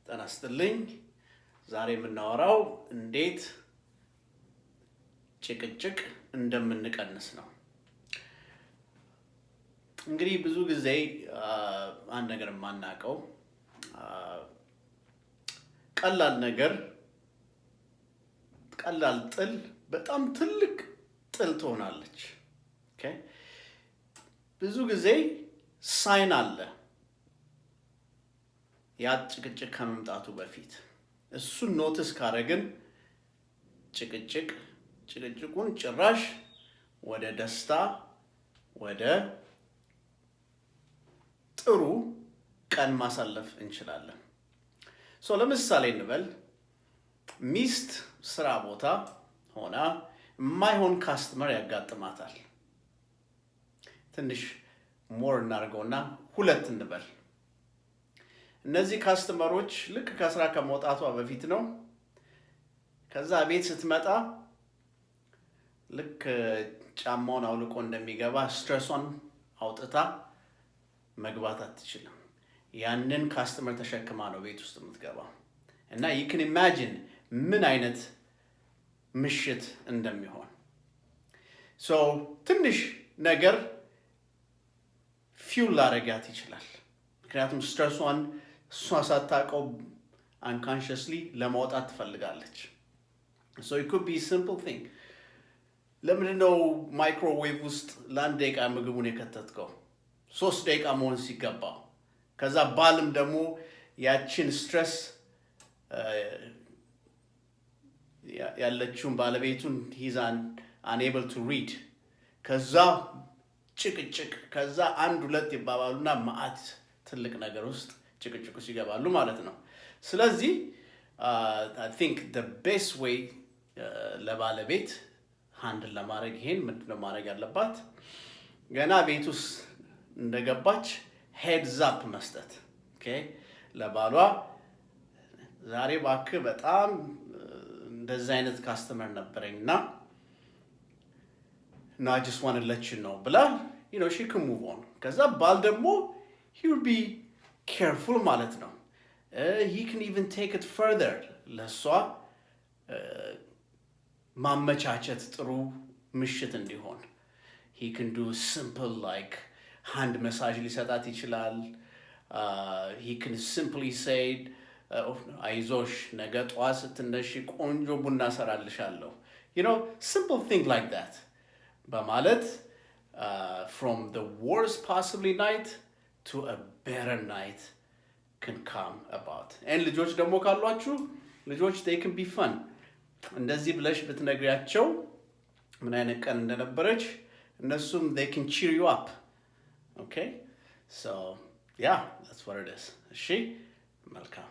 ጤና ይስጥልኝ። ዛሬ የምናወራው እንዴት ጭቅጭቅ እንደምንቀንስ ነው። እንግዲህ ብዙ ጊዜ አንድ ነገር የማናውቀው ቀላል ነገር ቀላል ጥል በጣም ትልቅ ጥል ትሆናለች። ኦኬ ብዙ ጊዜ ሳይን አለ ያ ጭቅጭቅ ከመምጣቱ በፊት እሱን ኖቲስ ካደረግን ጭቅጭቁን ጭራሽ ወደ ደስታ ወደ ጥሩ ቀን ማሳለፍ እንችላለን። ለምሳሌ እንበል ሚስት ስራ ቦታ ሆና የማይሆን ካስተመር ያጋጥማታል። ትንሽ ሞር እናድርገውና ሁለት እንበል። እነዚህ ካስተመሮች ልክ ከስራ ከመውጣቷ በፊት ነው። ከዛ ቤት ስትመጣ ልክ ጫማውን አውልቆ እንደሚገባ ስትረሷን አውጥታ መግባት አትችልም። ያንን ካስተመር ተሸክማ ነው ቤት ውስጥ የምትገባው እና you can imagine ምን አይነት ምሽት እንደሚሆን። ትንሽ ነገር ፊውል ላደርጋት ይችላል። ምክንያቱም ስትረሷን እሷ ሳታውቀው unconsciously ለማውጣት ትፈልጋለች። It could be a simple thing. ለምንድነው ማይክሮዌቭ ውስጥ ለአንድ ደቂቃ ምግቡን የከተትከው? 3 ደቂቃ መሆን ሲገባው። ከዛ ባልም ደግሞ ያችን ስትረስ ያለችውን ባለቤቱን he's unable to read። ከዛ ጭቅጭቅ ከዛ አንድ ሁለት ይባባሉና ማአት ትልቅ ነገር ውስጥ ጭቅጭቁ ሲገባሉ ማለት ነው። ስለዚህ I think the best way ለባለቤት ሃንድል ለማድረግ ይሄን ምንድነው ማድረግ ያለባት? ገና ቤት ውስጥ እንደገባች ሄድስ አፕ መስጠት። ኦኬ ለባሏ ዛሬ እባክህ በጣም እንደዚህ አይነት ካስተመር ነበረኝና I just want to let you know ብላ she can move on። ከዛ ባል ደግሞ he will be careful ማለት ነው። he can even take it further ለሷ ማመቻቸት ጥሩ ምሽት እንዲሆን he can do simple like hand massage ሊሰጣት ይችላል። he can simply say አይዞሽ ነገ ጠዋት ስትነሺ ቆንጆ ቡና ሰራልሻለሁ simple thing like that በማለት from the worst possibly night to a better night can come about. and ልጆች ደግሞ ካሏችሁ ልጆች they can be fun። እንደዚህ ብለሽ ብትነግሪያቸው ምን አይነት ቀን እንደነበረች እነሱም they can cheer you up. Okay, so yeah, that's what it is. እሺ መልካም